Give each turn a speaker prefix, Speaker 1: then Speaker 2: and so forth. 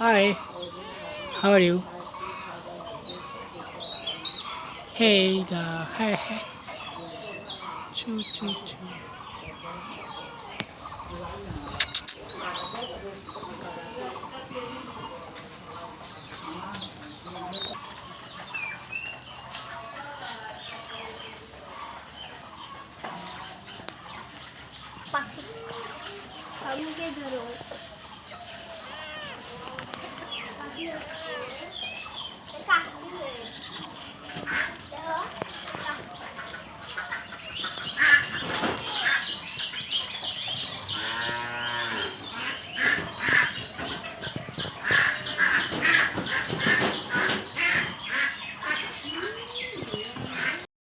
Speaker 1: Hi, how are you? Hey, hey, hey. Choo, choo, choo.
Speaker 2: पास हम के धरो कास्ती है